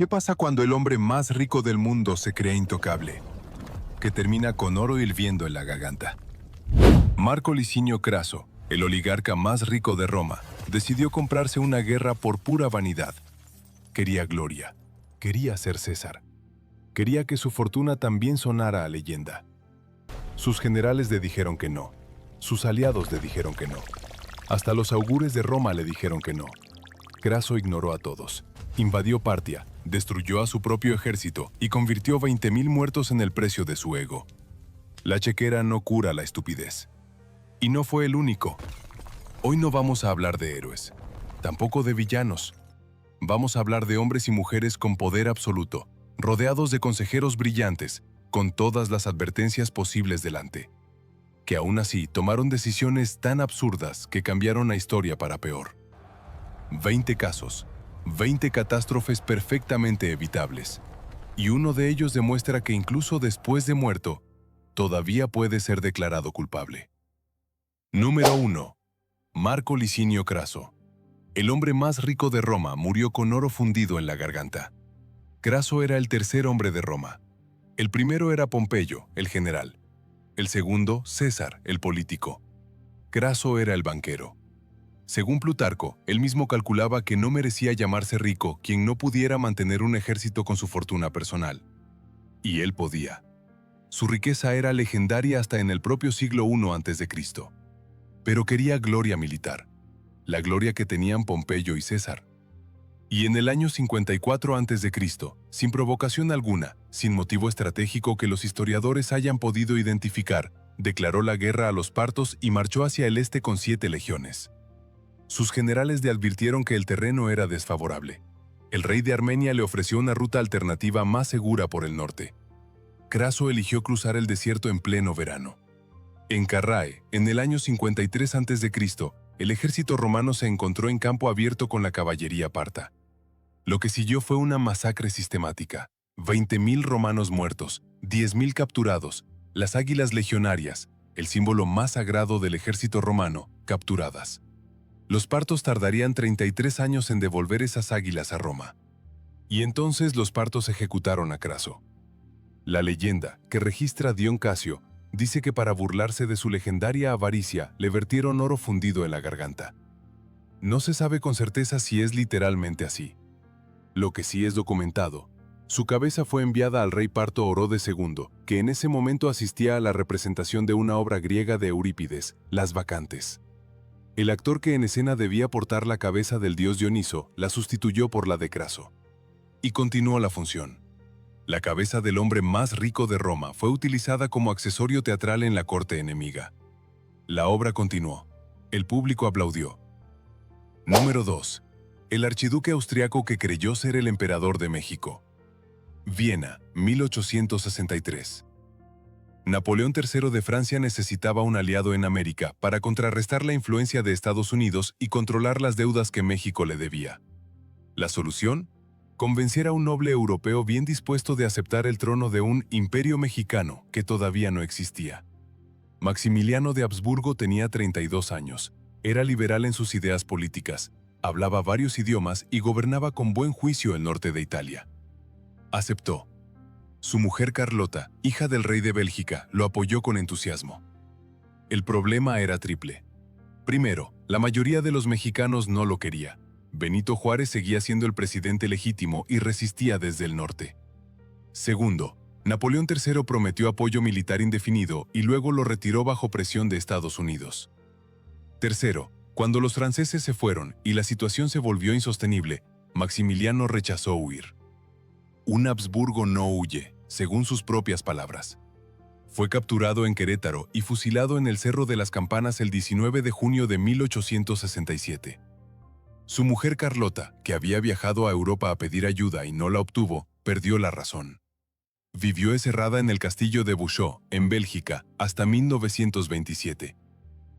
¿Qué pasa cuando el hombre más rico del mundo se cree intocable? Que termina con oro hirviendo en la garganta. Marco Licinio Craso, el oligarca más rico de Roma, decidió comprarse una guerra por pura vanidad. Quería gloria. Quería ser César. Quería que su fortuna también sonara a leyenda. Sus generales le dijeron que no. Sus aliados le dijeron que no. Hasta los augures de Roma le dijeron que no. Craso ignoró a todos. Invadió Partia, destruyó a su propio ejército y convirtió 20.000 muertos en el precio de su ego. La chequera no cura la estupidez. Y no fue el único. Hoy no vamos a hablar de héroes, tampoco de villanos. Vamos a hablar de hombres y mujeres con poder absoluto, rodeados de consejeros brillantes, con todas las advertencias posibles delante, que aún así tomaron decisiones tan absurdas que cambiaron la historia para peor. 20 casos, 20 catástrofes perfectamente evitables, y uno de ellos demuestra que incluso después de muerto, todavía puede ser declarado culpable. Número 1. Marco Licinio Craso. El hombre más rico de Roma murió con oro fundido en la garganta. Craso era el tercer hombre de Roma. El primero era Pompeyo, el general. El segundo, César, el político. Craso era el banquero. Según Plutarco, él mismo calculaba que no merecía llamarse rico quien no pudiera mantener un ejército con su fortuna personal. Y él podía. Su riqueza era legendaria hasta en el propio siglo I a.C. Pero quería gloria militar, la gloria que tenían Pompeyo y César. Y en el año 54 a.C., sin provocación alguna, sin motivo estratégico que los historiadores hayan podido identificar, declaró la guerra a los partos y marchó hacia el este con 7 legiones. Sus generales le advirtieron que el terreno era desfavorable. El rey de Armenia le ofreció una ruta alternativa más segura por el norte. Craso eligió cruzar el desierto en pleno verano. En Carrae, en el año 53 a.C., el ejército romano se encontró en campo abierto con la caballería parta. Lo que siguió fue una masacre sistemática. 20.000 romanos muertos, 10.000 capturados, las águilas legionarias, el símbolo más sagrado del ejército romano, capturadas. Los partos tardarían 33 años en devolver esas águilas a Roma. Y entonces los partos ejecutaron a Craso. La leyenda, que registra Dion Casio, dice que para burlarse de su legendaria avaricia le vertieron oro fundido en la garganta. No se sabe con certeza si es literalmente así. Lo que sí es documentado, su cabeza fue enviada al rey parto Orodes II, que en ese momento asistía a la representación de una obra griega de Eurípides, Las Bacantes. El actor que en escena debía portar la cabeza del dios Dioniso la sustituyó por la de Craso. Y continuó la función. La cabeza del hombre más rico de Roma fue utilizada como accesorio teatral en la corte enemiga. La obra continuó. El público aplaudió. Número 2. El archiduque austriaco que creyó ser el emperador de México. Viena, 1863. Napoleón III de Francia necesitaba un aliado en América para contrarrestar la influencia de Estados Unidos y controlar las deudas que México le debía. ¿La solución? Convencer a un noble europeo bien dispuesto de aceptar el trono de un imperio mexicano que todavía no existía. Maximiliano de Habsburgo tenía 32 años, era liberal en sus ideas políticas, hablaba varios idiomas y gobernaba con buen juicio el norte de Italia. Aceptó. Su mujer Carlota, hija del rey de Bélgica, lo apoyó con entusiasmo. El problema era triple. Primero, la mayoría de los mexicanos no lo quería. Benito Juárez seguía siendo el presidente legítimo y resistía desde el norte. Segundo, Napoleón III prometió apoyo militar indefinido y luego lo retiró bajo presión de Estados Unidos. Tercero, cuando los franceses se fueron y la situación se volvió insostenible, Maximiliano rechazó huir. Un Habsburgo no huye, según sus propias palabras. Fue capturado en Querétaro y fusilado en el Cerro de las Campanas el 19 de junio de 1867. Su mujer Carlota, que había viajado a Europa a pedir ayuda y no la obtuvo, perdió la razón. Vivió encerrada en el castillo de Bouchot, en Bélgica, hasta 1927.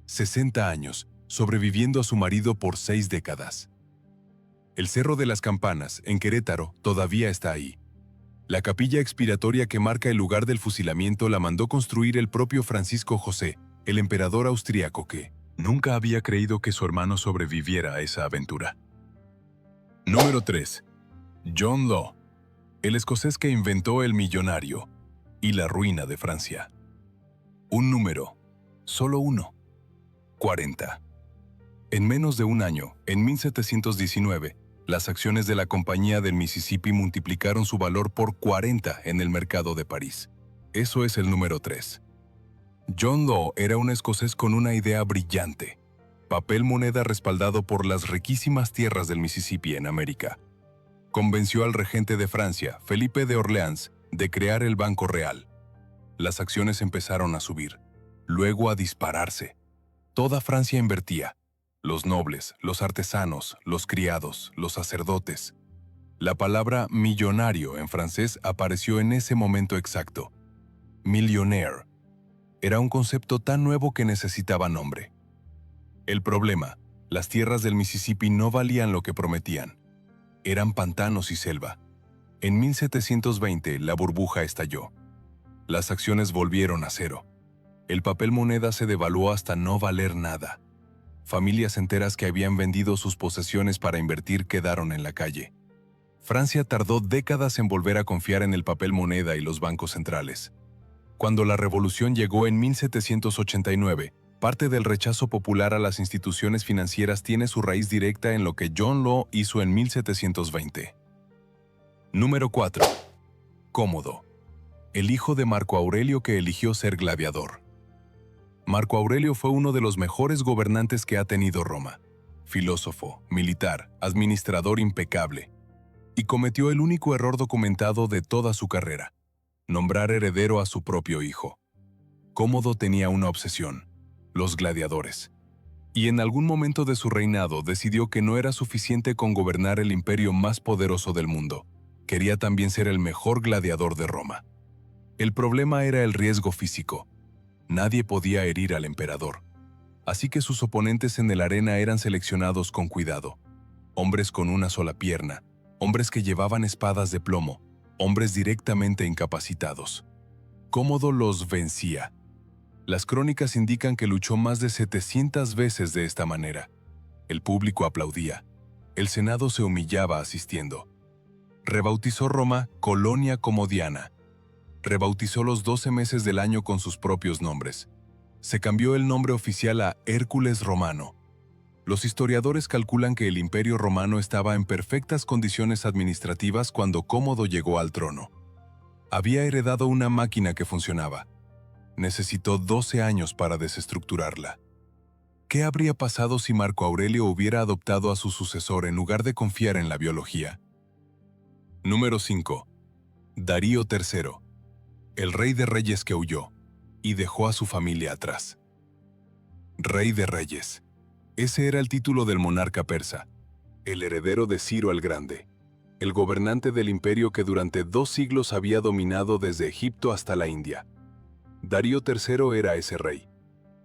60 años, sobreviviendo a su marido por 6 décadas. El Cerro de las Campanas, en Querétaro, todavía está ahí. La capilla expiratoria que marca el lugar del fusilamiento la mandó construir el propio Francisco José, el emperador austríaco que nunca había creído que su hermano sobreviviera a esa aventura. Número 3. John Law, El escocés que inventó el millonario y la ruina de Francia. Un número, solo uno: 40. En menos de un año, en 1719, las acciones de la Compañía del Mississippi multiplicaron su valor por 40 en el mercado de París. Eso es el número 3. John Law era un escocés con una idea brillante: papel moneda respaldado por las riquísimas tierras del Mississippi en América. Convenció al regente de Francia, Felipe de Orleans, de crear el Banco Real. Las acciones empezaron a subir, luego a dispararse. Toda Francia invertía: los nobles, los artesanos, los criados, los sacerdotes. La palabra millonario en francés apareció en ese momento exacto. Millionnaire. Era un concepto tan nuevo que necesitaba nombre. El problema: las tierras del Mississippi no valían lo que prometían. Eran pantanos y selva. En 1720 la burbuja estalló. Las acciones volvieron a cero. El papel moneda se devaluó hasta no valer nada. Familias enteras que habían vendido sus posesiones para invertir quedaron en la calle. Francia tardó décadas en volver a confiar en el papel moneda y los bancos centrales. Cuando la revolución llegó en 1789, parte del rechazo popular a las instituciones financieras tiene su raíz directa en lo que John Law hizo en 1720. Número 4. Cómodo. El hijo de Marco Aurelio que eligió ser gladiador. Marco Aurelio fue uno de los mejores gobernantes que ha tenido Roma. Filósofo, militar, administrador impecable. Y cometió el único error documentado de toda su carrera: nombrar heredero a su propio hijo. Cómodo tenía una obsesión: los gladiadores. Y en algún momento de su reinado decidió que no era suficiente con gobernar el imperio más poderoso del mundo. Quería también ser el mejor gladiador de Roma. El problema era el riesgo físico. Nadie podía herir al emperador. Así que sus oponentes en la arena eran seleccionados con cuidado. Hombres con una sola pierna, hombres que llevaban espadas de plomo, hombres directamente incapacitados. Cómodo los vencía. Las crónicas indican que luchó más de 700 veces de esta manera. El público aplaudía. El Senado se humillaba asistiendo. Rebautizó Roma Colonia Comodiana. Rebautizó los 12 meses del año con sus propios nombres. Se cambió el nombre oficial a Hércules Romano. Los historiadores calculan que el Imperio Romano estaba en perfectas condiciones administrativas cuando Cómodo llegó al trono. Había heredado una máquina que funcionaba. Necesitó 12 años para desestructurarla. ¿Qué habría pasado si Marco Aurelio hubiera adoptado a su sucesor en lugar de confiar en la biología? Número 5. Darío III. El rey de reyes que huyó y dejó a su familia atrás. Rey de reyes. Ese era el título del monarca persa, el heredero de Ciro el Grande, el gobernante del imperio que durante 2 siglos había dominado desde Egipto hasta la India. Darío III era ese rey.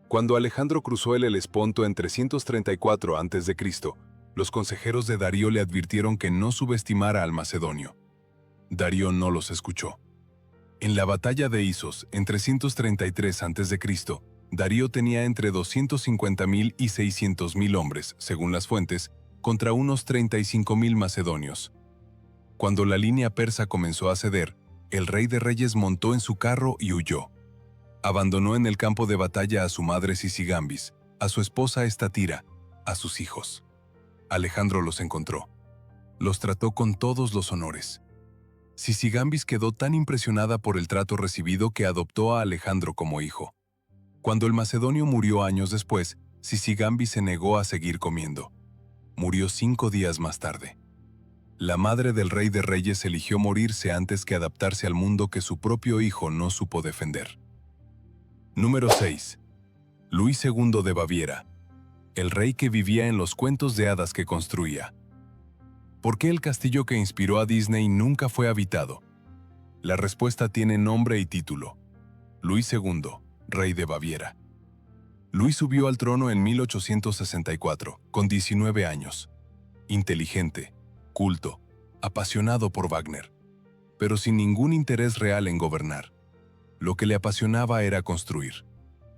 Cuando Alejandro cruzó el Helesponto en 334 a.C., los consejeros de Darío le advirtieron que no subestimara al macedonio. Darío no los escuchó. En la batalla de Isos, en 333 a.C., Darío tenía entre 250.000 y 600.000 hombres, según las fuentes, contra unos 35.000 macedonios. Cuando la línea persa comenzó a ceder, el rey de reyes montó en su carro y huyó. Abandonó en el campo de batalla a su madre Sisigambis, a su esposa Estatira, a sus hijos. Alejandro los encontró. Los trató con todos los honores. Sisigambis quedó tan impresionada por el trato recibido que adoptó a Alejandro como hijo. Cuando el macedonio murió años después, Sisigambis se negó a seguir comiendo. Murió 5 días más tarde. La madre del rey de reyes eligió morirse antes que adaptarse al mundo que su propio hijo no supo defender. Número 6. Luis II de Baviera. El rey que vivía en los cuentos de hadas que construía. ¿Por qué el castillo que inspiró a Disney nunca fue habitado? La respuesta tiene nombre y título: Luis II, rey de Baviera. Luis subió al trono en 1864, con 19 años. Inteligente, culto, apasionado por Wagner, pero sin ningún interés real en gobernar. Lo que le apasionaba era construir.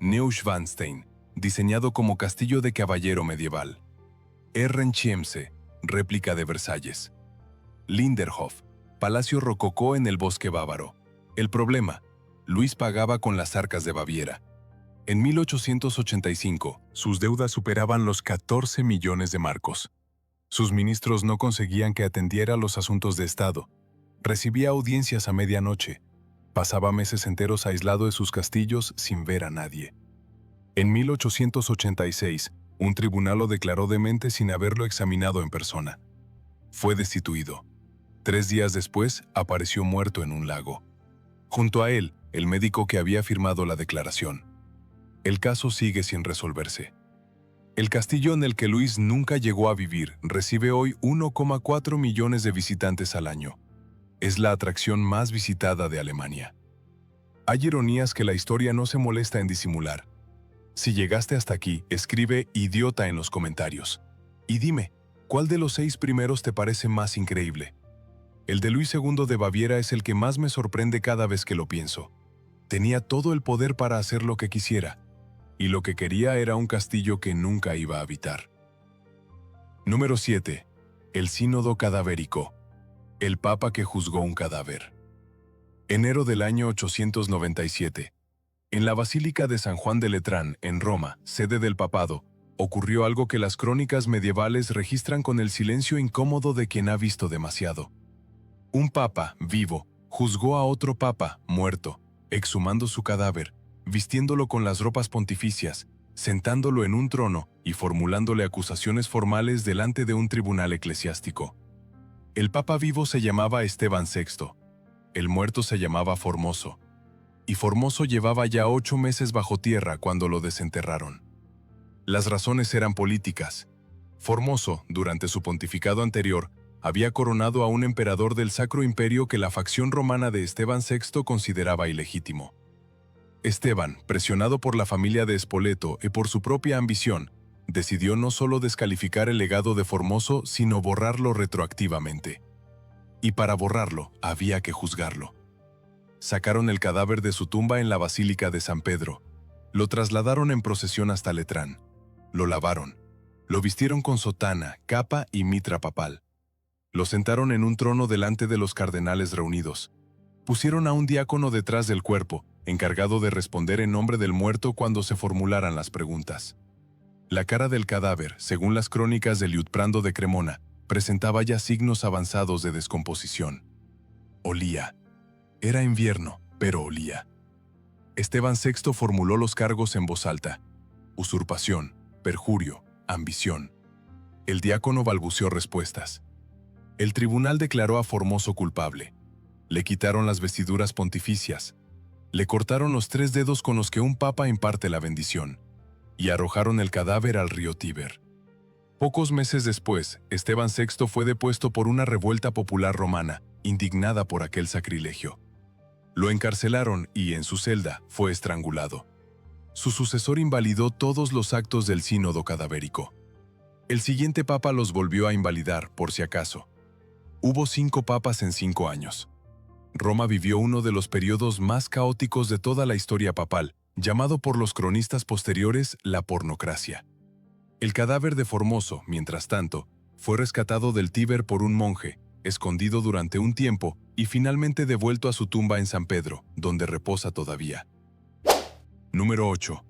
Neuschwanstein, diseñado como castillo de caballero medieval. Herrenchiemsee, réplica de Versalles. Linderhof, Palacio Rococó en el Bosque Bávaro. El problema: Luis pagaba con las arcas de Baviera. En 1885, sus deudas superaban los 14 millones de marcos. Sus ministros no conseguían que atendiera los asuntos de Estado. Recibía audiencias a medianoche. Pasaba meses enteros aislado de sus castillos sin ver a nadie. En 1886, un tribunal lo declaró demente sin haberlo examinado en persona. Fue destituido. 3 días después, apareció muerto en un lago. Junto a él, el médico que había firmado la declaración. El caso sigue sin resolverse. El castillo en el que Luis nunca llegó a vivir recibe hoy 1,4 millones de visitantes al año. Es la atracción más visitada de Alemania. Hay ironías que la historia no se molesta en disimular. Si llegaste hasta aquí, escribe idiota en los comentarios. Y dime, ¿cuál de los 6 primeros te parece más increíble? El de Luis II de Baviera es el que más me sorprende cada vez que lo pienso. Tenía todo el poder para hacer lo que quisiera, y lo que quería era un castillo que nunca iba a habitar. Número 7. El Sínodo Cadavérico. El Papa que juzgó un cadáver. Enero del año 897. En la Basílica de San Juan de Letrán, en Roma, sede del papado, ocurrió algo que las crónicas medievales registran con el silencio incómodo de quien ha visto demasiado. Un papa, vivo, juzgó a otro papa, muerto, exhumando su cadáver, vistiéndolo con las ropas pontificias, sentándolo en un trono y formulándole acusaciones formales delante de un tribunal eclesiástico. El papa vivo se llamaba Esteban VI, el muerto se llamaba Formoso, y Formoso llevaba ya 8 meses bajo tierra cuando lo desenterraron. Las razones eran políticas. Formoso, durante su pontificado anterior, había coronado a un emperador del Sacro Imperio que la facción romana de Esteban VI consideraba ilegítimo. Esteban, presionado por la familia de Spoleto y por su propia ambición, decidió no solo descalificar el legado de Formoso, sino borrarlo retroactivamente. Y para borrarlo, había que juzgarlo. Sacaron el cadáver de su tumba en la Basílica de San Pedro. Lo trasladaron en procesión hasta Letrán. Lo lavaron. Lo vistieron con sotana, capa y mitra papal. Lo sentaron en un trono delante de los cardenales reunidos. Pusieron a un diácono detrás del cuerpo, encargado de responder en nombre del muerto cuando se formularan las preguntas. La cara del cadáver, según las crónicas de Liutprando de Cremona, presentaba ya signos avanzados de descomposición. Olía. Era invierno, pero olía. Esteban VI formuló los cargos en voz alta: usurpación, perjurio, ambición. El diácono balbuceó respuestas. El tribunal declaró a Formoso culpable. Le quitaron las vestiduras pontificias. Le cortaron los 3 dedos con los que un papa imparte la bendición. Y arrojaron el cadáver al río Tíber. Pocos meses después, Esteban VI fue depuesto por una revuelta popular romana, indignada por aquel sacrilegio. Lo encarcelaron y, en su celda, fue estrangulado. Su sucesor invalidó todos los actos del sínodo cadavérico. El siguiente papa los volvió a invalidar, por si acaso. Hubo 5 papas en 5 años. Roma vivió uno de los periodos más caóticos de toda la historia papal, llamado por los cronistas posteriores la pornocracia. El cadáver de Formoso, mientras tanto, fue rescatado del Tíber por un monje, escondido durante un tiempo y finalmente devuelto a su tumba en San Pedro, donde reposa todavía. Número 8.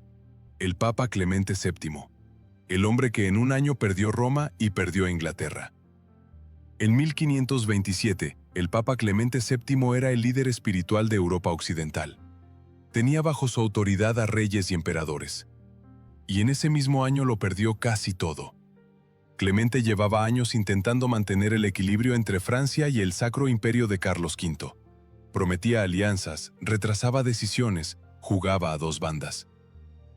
El Papa Clemente VII. El hombre que en un año perdió Roma y perdió Inglaterra. En 1527, el Papa Clemente VII era el líder espiritual de Europa Occidental. Tenía bajo su autoridad a reyes y emperadores. Y en ese mismo año lo perdió casi todo. Clemente llevaba años intentando mantener el equilibrio entre Francia y el Sacro Imperio de Carlos V. Prometía alianzas, retrasaba decisiones, jugaba a 2 bandas.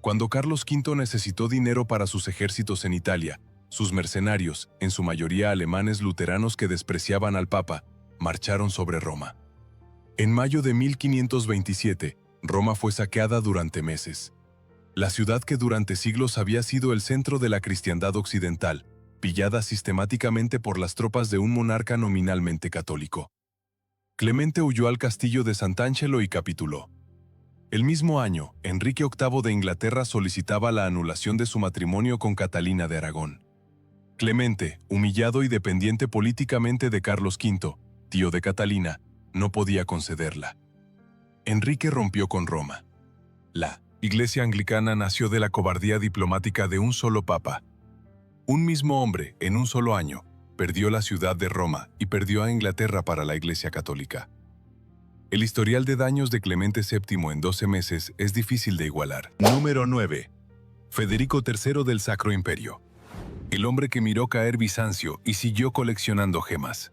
Cuando Carlos V necesitó dinero para sus ejércitos en Italia, sus mercenarios, en su mayoría alemanes luteranos que despreciaban al Papa, marcharon sobre Roma. En mayo de 1527, Roma fue saqueada durante meses. La ciudad que durante siglos había sido el centro de la cristiandad occidental, pillada sistemáticamente por las tropas de un monarca nominalmente católico. Clemente huyó al castillo de Sant'Angelo y capituló. El mismo año, Enrique VIII de Inglaterra solicitaba la anulación de su matrimonio con Catalina de Aragón. Clemente, humillado y dependiente políticamente de Carlos V, tío de Catalina, no podía concederla. Enrique rompió con Roma. La Iglesia anglicana nació de la cobardía diplomática de un solo papa. Un mismo hombre, en un solo año, perdió la ciudad de Roma y perdió a Inglaterra para la Iglesia católica. El historial de daños de Clemente VII en 12 meses es difícil de igualar. Número 9. Federico III del Sacro Imperio. El hombre que miró caer Bizancio y siguió coleccionando gemas.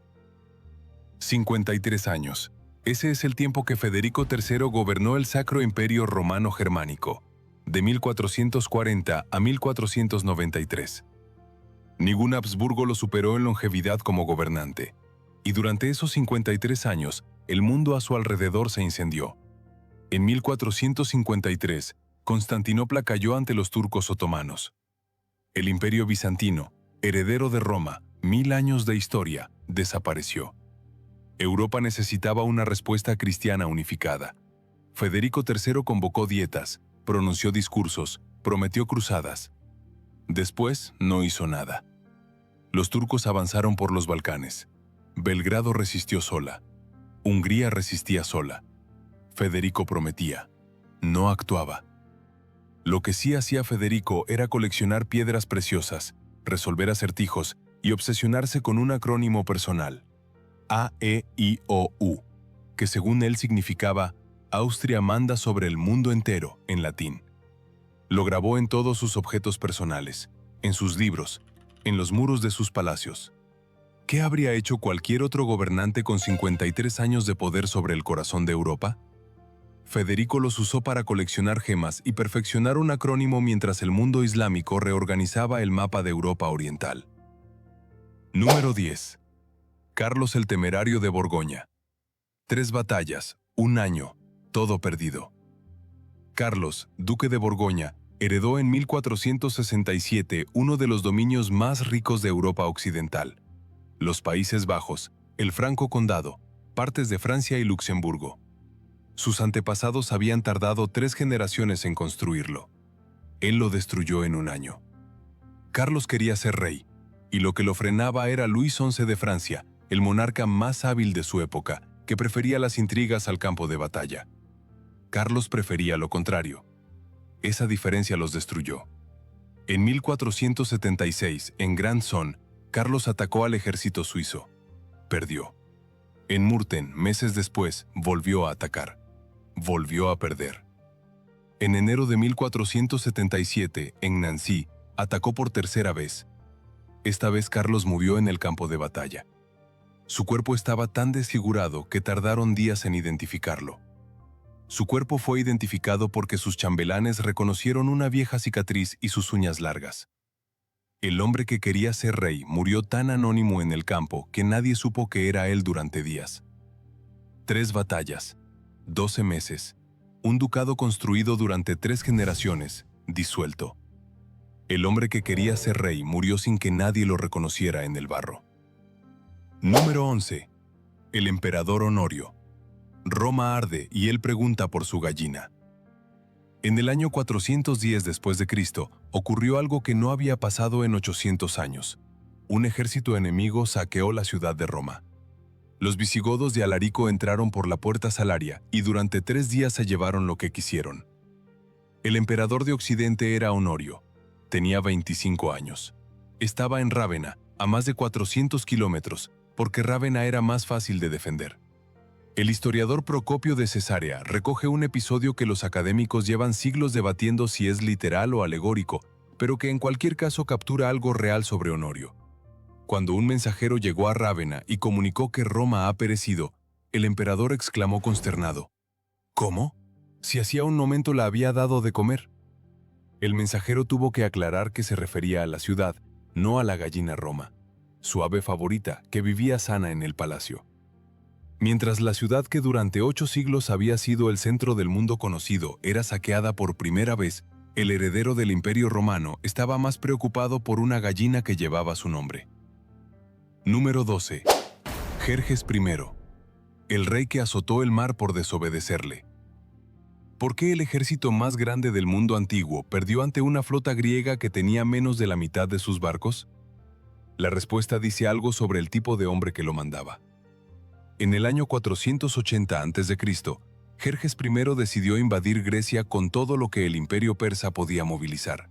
53 años. Ese es el tiempo que Federico III gobernó el Sacro Imperio Romano Germánico, de 1440 a 1493. Ningún Habsburgo lo superó en longevidad como gobernante, y durante esos 53 años, el mundo a su alrededor se incendió. En 1453, Constantinopla cayó ante los turcos otomanos. El Imperio Bizantino, heredero de Roma, 1000 años de historia, desapareció. Europa necesitaba una respuesta cristiana unificada. Federico III convocó dietas, pronunció discursos, prometió cruzadas. Después, no hizo nada. Los turcos avanzaron por los Balcanes. Belgrado resistió sola. Hungría resistía sola. Federico prometía. No actuaba. Lo que sí hacía Federico era coleccionar piedras preciosas, resolver acertijos y obsesionarse con un acrónimo personal. A-E-I-O-U, que según él significaba Austria manda sobre el mundo entero, en latín. Lo grabó en todos sus objetos personales, en sus libros, en los muros de sus palacios. ¿Qué habría hecho cualquier otro gobernante con 53 años de poder sobre el corazón de Europa? Federico los usó para coleccionar gemas y perfeccionar un acrónimo mientras el mundo islámico reorganizaba el mapa de Europa Oriental. Número 10. Carlos el Temerario de Borgoña. 3 batallas, 1 año, todo perdido. Carlos, duque de Borgoña, heredó en 1467 uno de los dominios más ricos de Europa Occidental, los Países Bajos, el Franco Condado, partes de Francia y Luxemburgo. Sus antepasados habían tardado 3 generaciones en construirlo. Él lo destruyó en 1 año. Carlos quería ser rey, y lo que lo frenaba era Luis XI de Francia, el monarca más hábil de su época, que prefería las intrigas al campo de batalla. Carlos prefería lo contrario. Esa diferencia los destruyó. En 1476, en Grande-Son, Carlos atacó al ejército suizo. Perdió. En Murten, meses después, volvió a atacar. Volvió a perder. En enero de 1477, en Nancy, atacó por tercera vez. Esta vez Carlos murió en el campo de batalla. Su cuerpo estaba tan desfigurado que tardaron días en identificarlo. Su cuerpo fue identificado porque sus chambelanes reconocieron una vieja cicatriz y sus uñas largas. El hombre que quería ser rey murió tan anónimo en el campo que nadie supo que era él durante días. 3 batallas, 12 meses, un ducado construido durante 3 generaciones, disuelto. El hombre que quería ser rey murió sin que nadie lo reconociera en el barro. Número 11. El emperador Honorio. Roma arde y él pregunta por su gallina. En el año 410 después de Cristo ocurrió algo que no había pasado en 800 años. Un ejército enemigo saqueó la ciudad de Roma. Los visigodos de Alarico entraron por la puerta Salaria y durante 3 días se llevaron lo que quisieron. El emperador de Occidente era Honorio. Tenía 25 años. Estaba en Rávena, a más de 400 kilómetros, porque Rávena era más fácil de defender. El historiador Procopio de Cesarea recoge un episodio que los académicos llevan siglos debatiendo si es literal o alegórico, pero que en cualquier caso captura algo real sobre Honorio. Cuando un mensajero llegó a Rávena y comunicó que Roma ha perecido, el emperador exclamó consternado: ¿Cómo? Si hacía un momento la había dado de comer. El mensajero tuvo que aclarar que se refería a la ciudad, no a la gallina Roma, su ave favorita, que vivía sana en el palacio. Mientras la ciudad que durante 8 siglos había sido el centro del mundo conocido era saqueada por primera vez, el heredero del Imperio Romano estaba más preocupado por una gallina que llevaba su nombre. Número 12. Jerjes I. El rey que azotó el mar por desobedecerle. ¿Por qué el ejército más grande del mundo antiguo perdió ante una flota griega que tenía menos de la mitad de sus barcos? La respuesta dice algo sobre el tipo de hombre que lo mandaba. En el año 480 a.C., Jerjes I decidió invadir Grecia con todo lo que el imperio persa podía movilizar.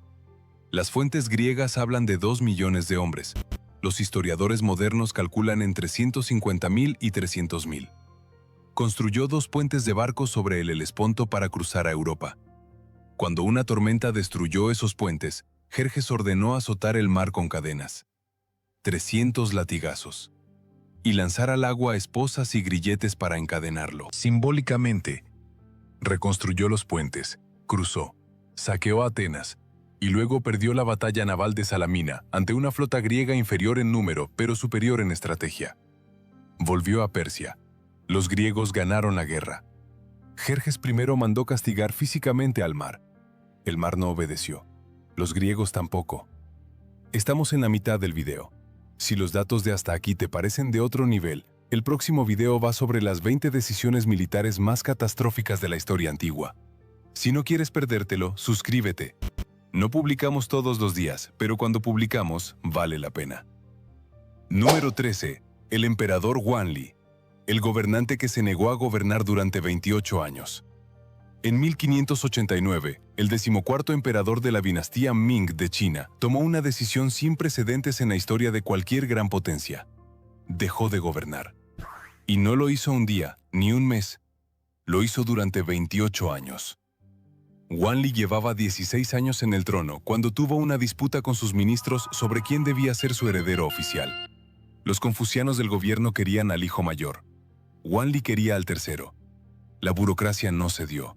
Las fuentes griegas hablan de 2 millones de hombres. Los historiadores modernos calculan entre 150.000 y 300.000. Construyó 2 puentes de barcos sobre el Helesponto para cruzar a Europa. Cuando una tormenta destruyó esos puentes, Jerjes ordenó azotar el mar con cadenas, 300 latigazos, y lanzar al agua esposas y grilletes para encadenarlo. Simbólicamente, reconstruyó los puentes, cruzó, saqueó Atenas, y luego perdió la batalla naval de Salamina ante una flota griega inferior en número pero superior en estrategia. Volvió a Persia. Los griegos ganaron la guerra. Jerjes I mandó castigar físicamente al mar. El mar no obedeció. Los griegos tampoco. Estamos en la mitad del video. Si los datos de hasta aquí te parecen de otro nivel, el próximo video va sobre las 20 decisiones militares más catastróficas de la historia antigua. Si no quieres perdértelo, suscríbete. No publicamos todos los días, pero cuando publicamos, vale la pena. Número 13. El emperador Wanli, el gobernante que se negó a gobernar durante 28 años. En 1589, el 14º emperador de la dinastía Ming de China tomó una decisión sin precedentes en la historia de cualquier gran potencia. Dejó de gobernar. Y no lo hizo un día, ni un mes. Lo hizo durante 28 años. Wanli llevaba 16 años en el trono cuando tuvo una disputa con sus ministros sobre quién debía ser su heredero oficial. Los confucianos del gobierno querían al hijo mayor. Wanli quería al tercero. La burocracia no cedió.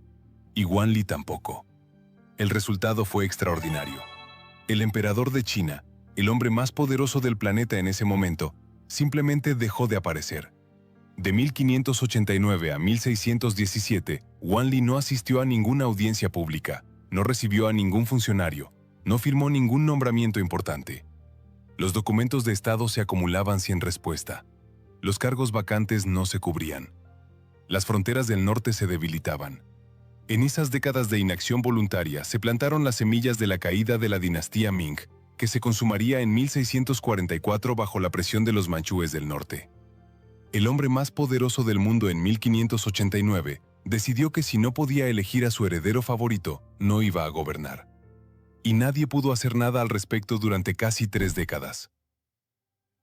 Y Wanli tampoco. El resultado fue extraordinario. El emperador de China, el hombre más poderoso del planeta en ese momento, simplemente dejó de aparecer. De 1589 a 1617, Wanli no asistió a ninguna audiencia pública, no recibió a ningún funcionario, no firmó ningún nombramiento importante. Los documentos de Estado se acumulaban sin respuesta. Los cargos vacantes no se cubrían. Las fronteras del norte se debilitaban. En esas décadas de inacción voluntaria se plantaron las semillas de la caída de la dinastía Ming, que se consumaría en 1644 bajo la presión de los manchúes del norte. El hombre más poderoso del mundo en 1589 decidió que si no podía elegir a su heredero favorito, no iba a gobernar. Y nadie pudo hacer nada al respecto durante casi 3 décadas.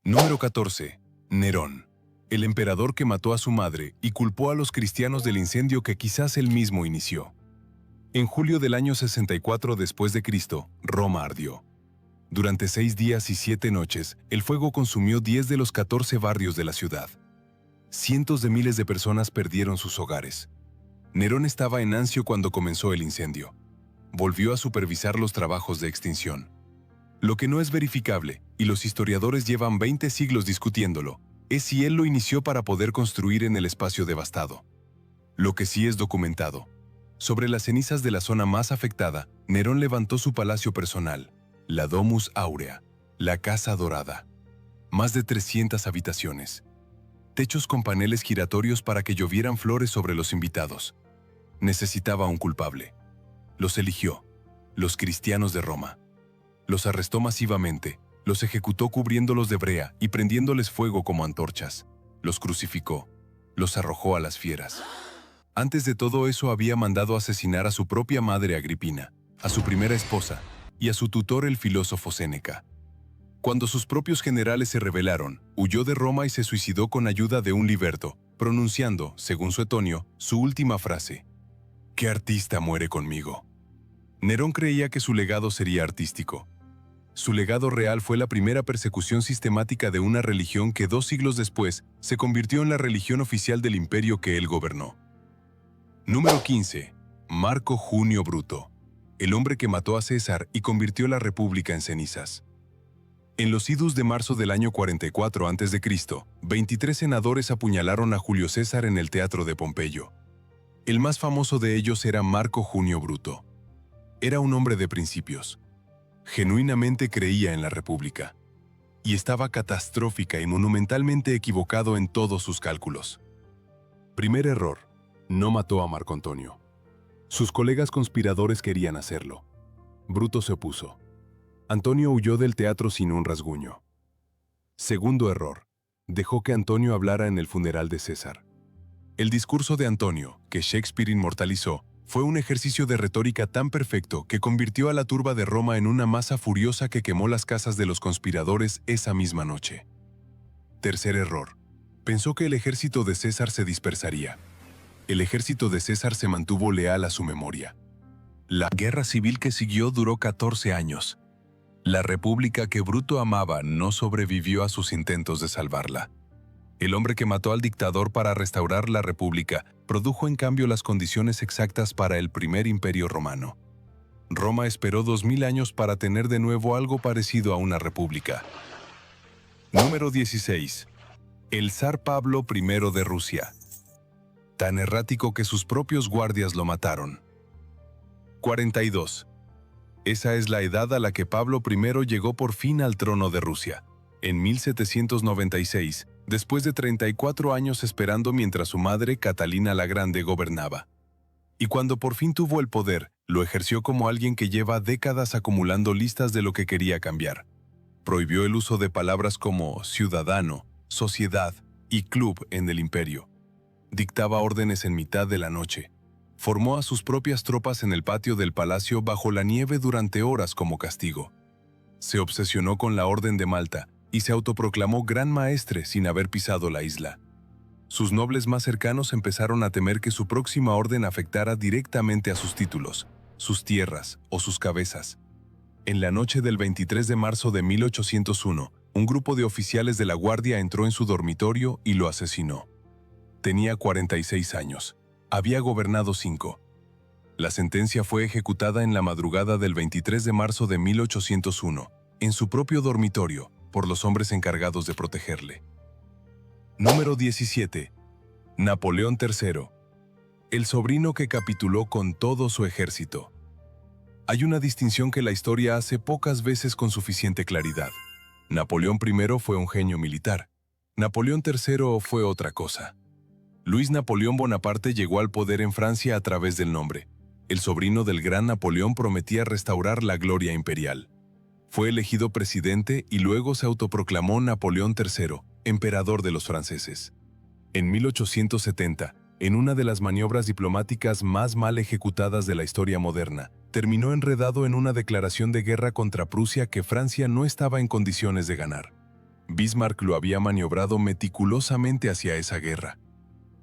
Número 14. Nerón, el emperador que mató a su madre y culpó a los cristianos del incendio que quizás él mismo inició. En julio del año 64 después de Cristo, Roma ardió. Durante 6 días y 7 noches, el fuego consumió 10 de los 14 barrios de la ciudad. Cientos de miles de personas perdieron sus hogares. Nerón estaba en Anzio cuando comenzó el incendio. Volvió a supervisar los trabajos de extinción. Lo que no es verificable, y los historiadores llevan 20 siglos discutiéndolo, es si él lo inició para poder construir en el espacio devastado. Lo que sí es documentado. Sobre las cenizas de la zona más afectada, Nerón levantó su palacio personal, la Domus Aurea, la Casa Dorada. Más de 300 habitaciones. Techos con paneles giratorios para que llovieran flores sobre los invitados. Necesitaba un culpable. Los eligió, los cristianos de Roma. Los arrestó masivamente, los ejecutó cubriéndolos de brea y prendiéndoles fuego como antorchas. Los crucificó, los arrojó a las fieras. Antes de todo eso había mandado asesinar a su propia madre Agripina, a su primera esposa y a su tutor el filósofo Séneca. Cuando sus propios generales se rebelaron, huyó de Roma y se suicidó con ayuda de un liberto, pronunciando, según Suetonio, su última frase: «¿Qué artista muere conmigo?». Nerón creía que su legado sería artístico. Su legado real fue la primera persecución sistemática de una religión que 2 siglos después se convirtió en la religión oficial del imperio que él gobernó. Número 15. Marco Junio Bruto, el hombre que mató a César y convirtió la república en cenizas. En los idus de marzo del año 44 a.C., 23 senadores apuñalaron a Julio César en el teatro de Pompeyo. El más famoso de ellos era Marco Junio Bruto. Era un hombre de principios. Genuinamente creía en la república. Y estaba catastrófica y monumentalmente equivocado en todos sus cálculos. Primer error: no mató a Marco Antonio. Sus colegas conspiradores querían hacerlo. Bruto se opuso. Antonio huyó del teatro sin un rasguño. Segundo error: dejó que Antonio hablara en el funeral de César. El discurso de Antonio, que Shakespeare inmortalizó, fue un ejercicio de retórica tan perfecto que convirtió a la turba de Roma en una masa furiosa que quemó las casas de los conspiradores esa misma noche. Tercer error. Pensó que el ejército de César se dispersaría. El ejército de César se mantuvo leal a su memoria. La guerra civil que siguió duró 14 años. La república que Bruto amaba no sobrevivió a sus intentos de salvarla. El hombre que mató al dictador para restaurar la república produjo en cambio las condiciones exactas para el primer imperio romano. Roma esperó 2000 años para tener de nuevo algo parecido a una república. Número 16. El zar Pablo I de Rusia. Tan errático que sus propios guardias lo mataron. 42. Esa es la edad a la que Pablo I llegó por fin al trono de Rusia, en 1796, después de 34 años esperando mientras su madre, Catalina la Grande, gobernaba. Y cuando por fin tuvo el poder, lo ejerció como alguien que lleva décadas acumulando listas de lo que quería cambiar. Prohibió el uso de palabras como ciudadano, sociedad y club en el imperio. Dictaba órdenes en mitad de la noche. Formó a sus propias tropas en el patio del palacio bajo la nieve durante horas como castigo. Se obsesionó con la Orden de Malta y se autoproclamó gran maestre sin haber pisado la isla. Sus nobles más cercanos empezaron a temer que su próxima orden afectara directamente a sus títulos, sus tierras o sus cabezas. En la noche del 23 de marzo de 1801, un grupo de oficiales de la Guardia entró en su dormitorio y lo asesinó. Tenía 46 años. Había gobernado 5. La sentencia fue ejecutada en la madrugada del 23 de marzo de 1801, en su propio dormitorio, por los hombres encargados de protegerle. Número 17. Napoleón III. El sobrino que capituló con todo su ejército. Hay una distinción que la historia hace pocas veces con suficiente claridad. Napoleón I fue un genio militar. Napoleón III fue otra cosa. Luis Napoleón Bonaparte llegó al poder en Francia a través del nombre. El sobrino del gran Napoleón prometía restaurar la gloria imperial. Fue elegido presidente y luego se autoproclamó Napoleón III, emperador de los franceses. En 1870, en una de las maniobras diplomáticas más mal ejecutadas de la historia moderna, terminó enredado en una declaración de guerra contra Prusia que Francia no estaba en condiciones de ganar. Bismarck lo había maniobrado meticulosamente hacia esa guerra.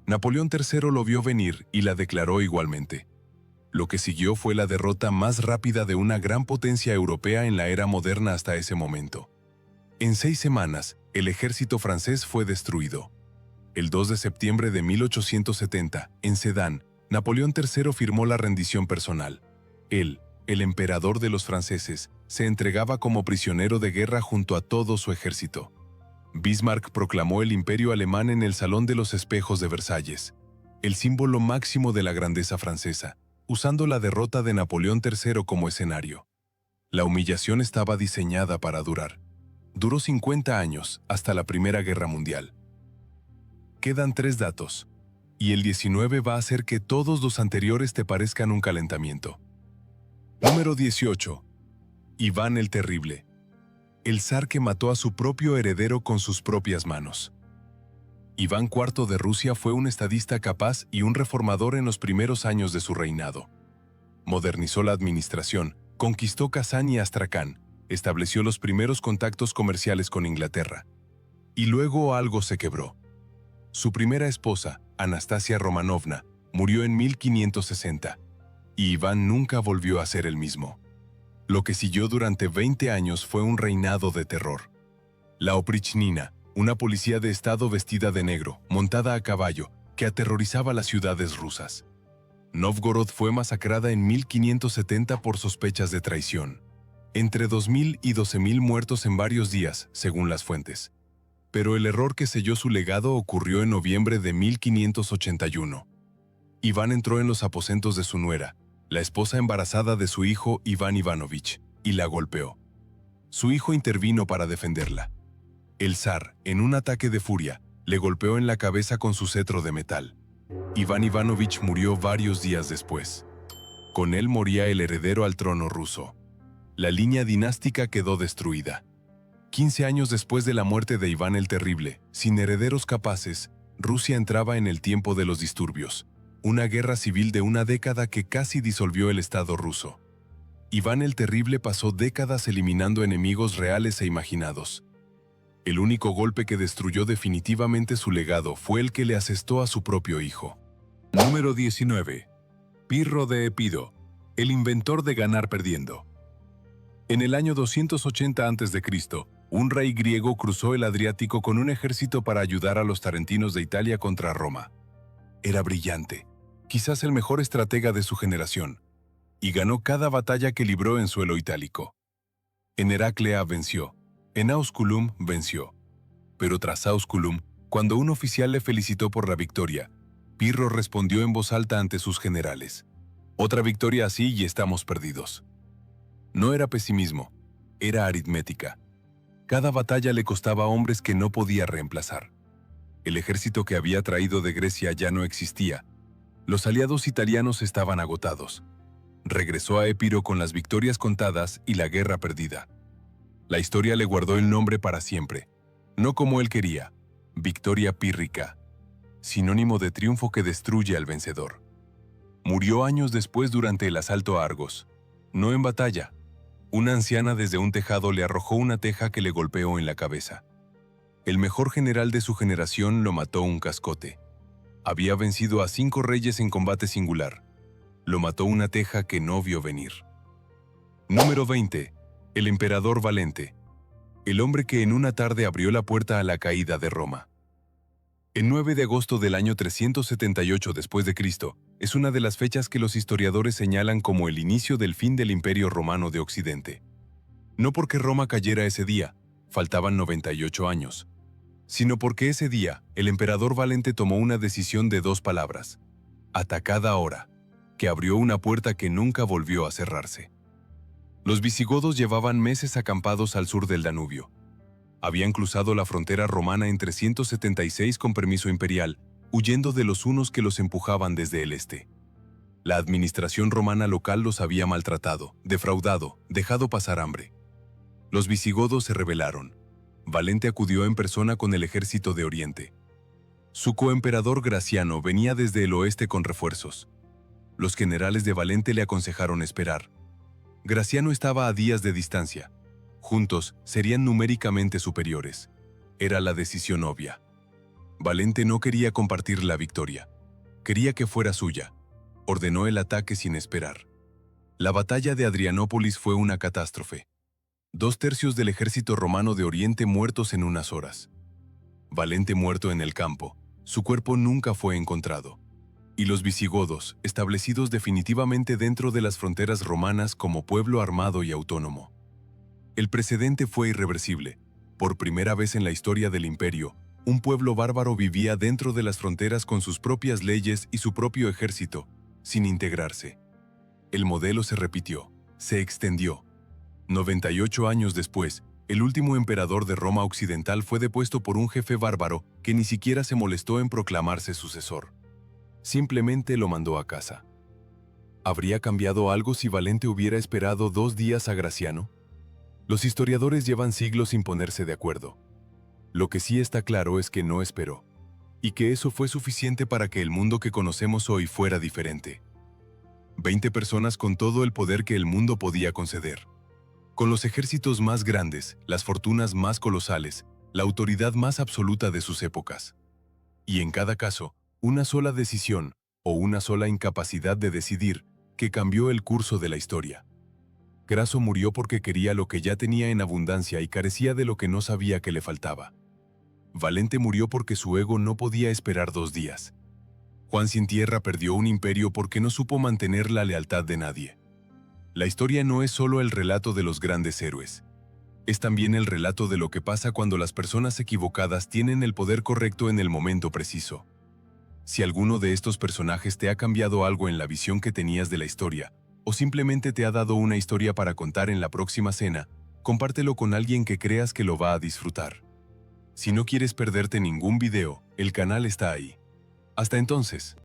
Napoleón III lo vio venir y la declaró igualmente. Lo que siguió fue la derrota más rápida de una gran potencia europea en la era moderna hasta ese momento. En 6 semanas, el ejército francés fue destruido. El 2 de septiembre de 1870, en Sedan, Napoleón III firmó la rendición personal. Él, el emperador de los franceses, se entregaba como prisionero de guerra junto a todo su ejército. Bismarck proclamó el imperio alemán en el Salón de los Espejos de Versalles, el símbolo máximo de la grandeza francesa, usando la derrota de Napoleón III como escenario. La humillación estaba diseñada para durar. Duró 50 años, hasta la Primera Guerra Mundial. Quedan 3 datos, y el 19 va a hacer que todos los anteriores te parezcan un calentamiento. Número 18. Iván el Terrible. El zar que mató a su propio heredero con sus propias manos. Iván IV de Rusia fue un estadista capaz y un reformador en los primeros años de su reinado. Modernizó la administración, conquistó Kazán y Astracán, estableció los primeros contactos comerciales con Inglaterra. Y luego algo se quebró. Su primera esposa, Anastasia Romanovna, murió en 1560, y Iván nunca volvió a ser el mismo. Lo que siguió durante 20 años fue un reinado de terror. La oprichnina, una policía de estado vestida de negro, montada a caballo, que aterrorizaba las ciudades rusas. Novgorod fue masacrada en 1570 por sospechas de traición. Entre 2.000 y 12.000 muertos en varios días, según las fuentes. Pero el error que selló su legado ocurrió en noviembre de 1581. Iván entró en los aposentos de su nuera, la esposa embarazada de su hijo Iván Ivanovich, y la golpeó. Su hijo intervino para defenderla. El zar, en un ataque de furia, le golpeó en la cabeza con su cetro de metal. Iván Ivanovich murió varios días después. Con él moría el heredero al trono ruso. La línea dinástica quedó destruida. 15 años después de la muerte de Iván el Terrible, sin herederos capaces, Rusia entraba en el tiempo de los disturbios, una guerra civil de una década que casi disolvió el Estado ruso. Iván el Terrible pasó décadas eliminando enemigos reales e imaginados. El único golpe que destruyó definitivamente su legado fue el que le asestó a su propio hijo. Número 19. Pirro de Epido, el inventor de ganar perdiendo. En el año 280 a.C., un rey griego cruzó el Adriático con un ejército para ayudar a los tarentinos de Italia contra Roma. Era brillante, quizás el mejor estratega de su generación, y ganó cada batalla que libró en suelo itálico. En Heraclea venció, en Ausculum venció. Pero tras Ausculum, cuando un oficial le felicitó por la victoria, Pirro respondió en voz alta ante sus generales: «Otra victoria así y estamos perdidos». No era pesimismo, era aritmética. Cada batalla le costaba hombres que no podía reemplazar. El ejército que había traído de Grecia ya no existía. Los aliados italianos estaban agotados. Regresó a Epiro con las victorias contadas y la guerra perdida. La historia le guardó el nombre para siempre, no como él quería, victoria pírrica, sinónimo de triunfo que destruye al vencedor. Murió años después durante el asalto a Argos, no en batalla. Una anciana desde un tejado le arrojó una teja que le golpeó en la cabeza. El mejor general de su generación lo mató un cascote. Había vencido a 5 reyes en combate singular. Lo mató una teja que no vio venir. Número 20. El emperador Valente, el hombre que en una tarde abrió la puerta a la caída de Roma. El 9 de agosto del año 378 después de Cristo es una de las fechas que los historiadores señalan como el inicio del fin del Imperio Romano de Occidente. No porque Roma cayera ese día, faltaban 98 años, sino porque ese día el emperador Valente tomó una decisión de 2 palabras: atacad ahora, que abrió una puerta que nunca volvió a cerrarse. Los visigodos llevaban meses acampados al sur del Danubio. Habían cruzado la frontera romana en 376 con permiso imperial, huyendo de los hunos que los empujaban desde el este. La administración romana local los había maltratado, defraudado, dejado pasar hambre. Los visigodos se rebelaron. Valente acudió en persona con el ejército de Oriente. Su coemperador Graciano venía desde el oeste con refuerzos. Los generales de Valente le aconsejaron esperar. Graciano estaba a días de distancia. Juntos serían numéricamente superiores. Era la decisión obvia. Valente no quería compartir la victoria. Quería que fuera suya. Ordenó el ataque sin esperar. La batalla de Adrianópolis fue una catástrofe. 2/3 del ejército romano de Oriente muertos en unas horas. Valente muerto en el campo. Su cuerpo nunca fue encontrado. Y los visigodos, establecidos definitivamente dentro de las fronteras romanas como pueblo armado y autónomo. El precedente fue irreversible. Por primera vez en la historia del imperio, un pueblo bárbaro vivía dentro de las fronteras con sus propias leyes y su propio ejército, sin integrarse. El modelo se repitió, se extendió. 98 años después, el último emperador de Roma occidental fue depuesto por un jefe bárbaro que ni siquiera se molestó en proclamarse sucesor. Simplemente lo mandó a casa. ¿Habría cambiado algo si Valente hubiera esperado 2 días a Graciano? Los historiadores llevan siglos sin ponerse de acuerdo. Lo que sí está claro es que no esperó, y que eso fue suficiente para que el mundo que conocemos hoy fuera diferente. 20 personas con todo el poder que el mundo podía conceder. Con los ejércitos más grandes, las fortunas más colosales, la autoridad más absoluta de sus épocas. Y en cada caso, una sola decisión, o una sola incapacidad de decidir, que cambió el curso de la historia. Craso murió porque quería lo que ya tenía en abundancia y carecía de lo que no sabía que le faltaba. Valente murió porque su ego no podía esperar 2 días. Juan Sin Tierra perdió un imperio porque no supo mantener la lealtad de nadie. La historia no es solo el relato de los grandes héroes. Es también el relato de lo que pasa cuando las personas equivocadas tienen el poder correcto en el momento preciso. Si alguno de estos personajes te ha cambiado algo en la visión que tenías de la historia, o simplemente te ha dado una historia para contar en la próxima cena, compártelo con alguien que creas que lo va a disfrutar. Si no quieres perderte ningún video, el canal está ahí. Hasta entonces.